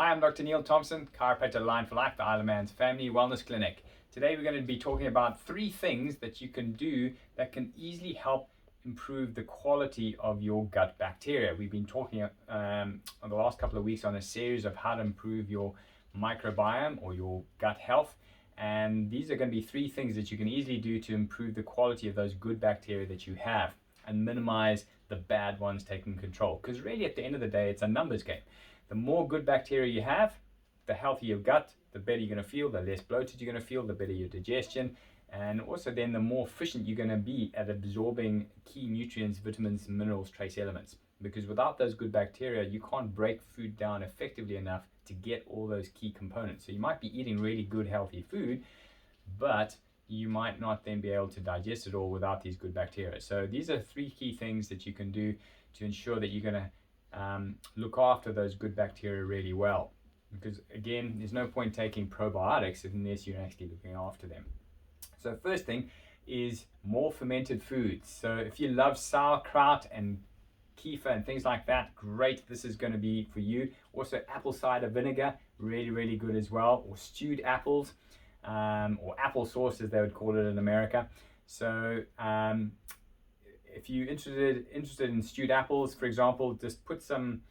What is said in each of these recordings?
Hi, I'm Dr. Thompson, chiropractor Line for Life, the Isle of Man's Family Wellness Clinic. Today we're going to be talking about 3 things that you can do that can easily help improve the quality of your gut bacteria. We've been talking on the last couple of weeks on a series of how to improve your microbiome or your gut health. And these are going to be 3 things that you can easily do to improve the quality of those good bacteria that you have and minimize the bad ones taking control. Because really at the end of the day, it's a numbers game. The more good bacteria you have, the healthier your gut, the better you're going to feel, the less bloated you're going to feel, the better your digestion, and also then the more efficient you're going to be at absorbing key nutrients, vitamins, minerals, trace elements. Because without those good bacteria, you can't break food down effectively enough to get all those key components. So you might be eating really good, healthy food, but you might not then be able to digest it all without these good bacteria. So these are 3 key things that you can do to ensure that you're going to look after those good bacteria really well, because again, there's no point taking probiotics unless you're actually looking after them. So first thing is more fermented foods. So if you love sauerkraut and kefir and things like that, great, this is going to be for you. Also apple cider vinegar, really good as well, or stewed apples, or apple sauce as they would call it in America. So if you're interested in stewed apples, for example, just put some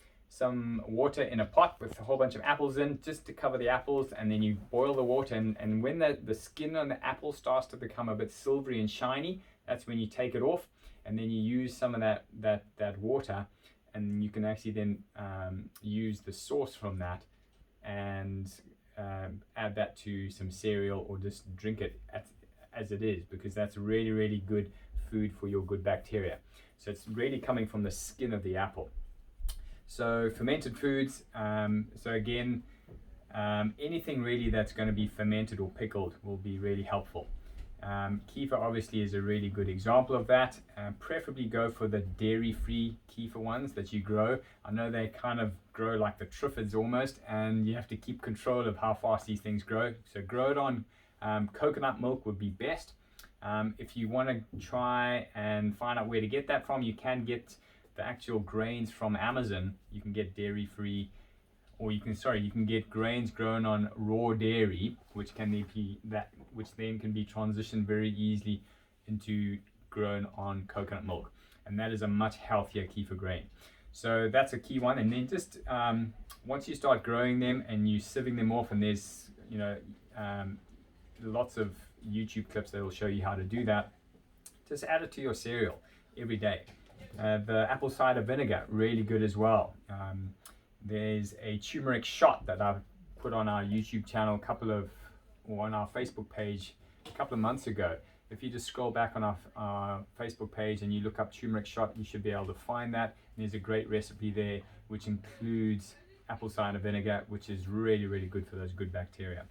water in a pot with a whole bunch of apples in, just to cover the apples, and then you boil the water, and when the skin on the apple starts to become a bit silvery and shiny, that's when you take it off, and then you use some of that water, and you can actually then use the sauce from that and add that to some cereal, or just drink it as it is, because that's really good food for your good bacteria. So it's really coming from the skin of the apple. So fermented foods, so again, anything really that's going to be fermented or pickled will be really helpful. Kefir obviously is a really good example of that. Preferably go for the dairy-free kefir ones that you grow. I know they kind of grow like the triffids almost, and you have to keep control of how fast these things grow. So grow it on coconut milk would be best. If you want to try and find out where to get that from, you can get the actual grains from Amazon. You can get dairy-free, or you can get grains grown on raw dairy, which then can be transitioned very easily into grown on coconut milk, and that is a much healthier kefir grain. So that's a key one. And then just once you start growing them and you sieving them off, and there's lots of YouTube clips that will show you how to do that, just add it to your cereal every day. The apple cider vinegar, really good as well. There's a turmeric shot that I've put on our YouTube channel on our Facebook page a couple of months ago. If you just scroll back on our Facebook page and you look up turmeric shot, you should be able to find that. And there's a great recipe there which includes apple cider vinegar, which is really good for those good bacteria.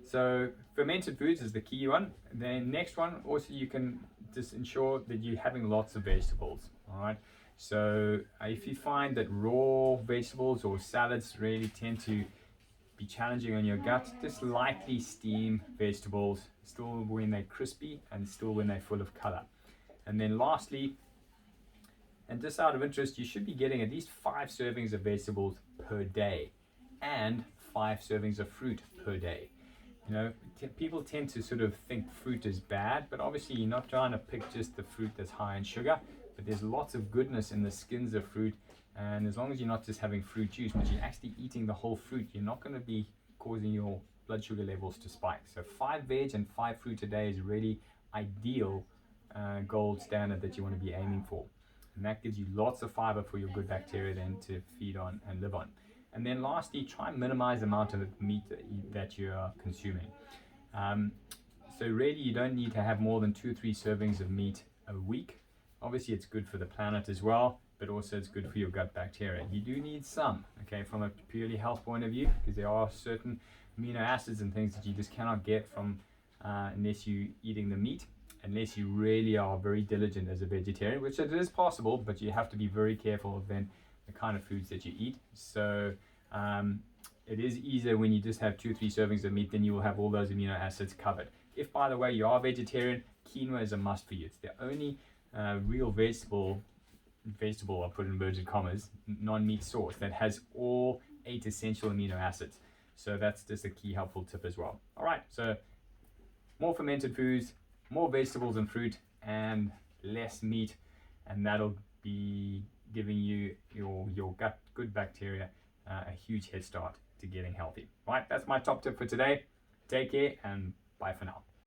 So fermented foods is the key one. Then next one, also you can just ensure that you're having lots of vegetables. All right. So if you find that raw vegetables or salads really tend to be challenging on your gut, just lightly steam vegetables, still when they're crispy and still when they're full of color. And then lastly, and just out of interest, you should be getting at least 5 servings of vegetables per day and 5 servings of fruit per day. You know, people tend to sort of think fruit is bad, but obviously you're not trying to pick just the fruit that's high in sugar, but there's lots of goodness in the skins of fruit. And as long as you're not just having fruit juice, but you're actually eating the whole fruit, you're not going to be causing your blood sugar levels to spike. So 5 veg and 5 fruit a day is really ideal gold standard that you want to be aiming for. And that gives you lots of fiber for your good bacteria then to feed on and live on. And then lastly, try and minimize the amount of meat that you are consuming. So really you don't need to have more than 2 or 3 servings of meat a week. Obviously it's good for the planet as well, but also it's good for your gut bacteria. You do need some, okay, from a purely health point of view, because there are certain amino acids and things that you just cannot get from unless you're eating the meat, unless you really are very diligent as a vegetarian, which it is possible, but you have to be very careful of then the kind of foods that you eat. So it is easier when you just have 2 or 3 servings of meat, then you will have all those amino acids covered. If, by the way, you are vegetarian, quinoa is a must for you. It's the only real vegetable, I'll put in inverted commas, non-meat source that has all 8 essential amino acids. So that's just a key helpful tip as well. All right, so more fermented foods, more vegetables and fruit, and less meat, and that'll be giving you your gut good bacteria a huge head start to getting healthy. Right, that's my top tip for today. Take care and bye for now.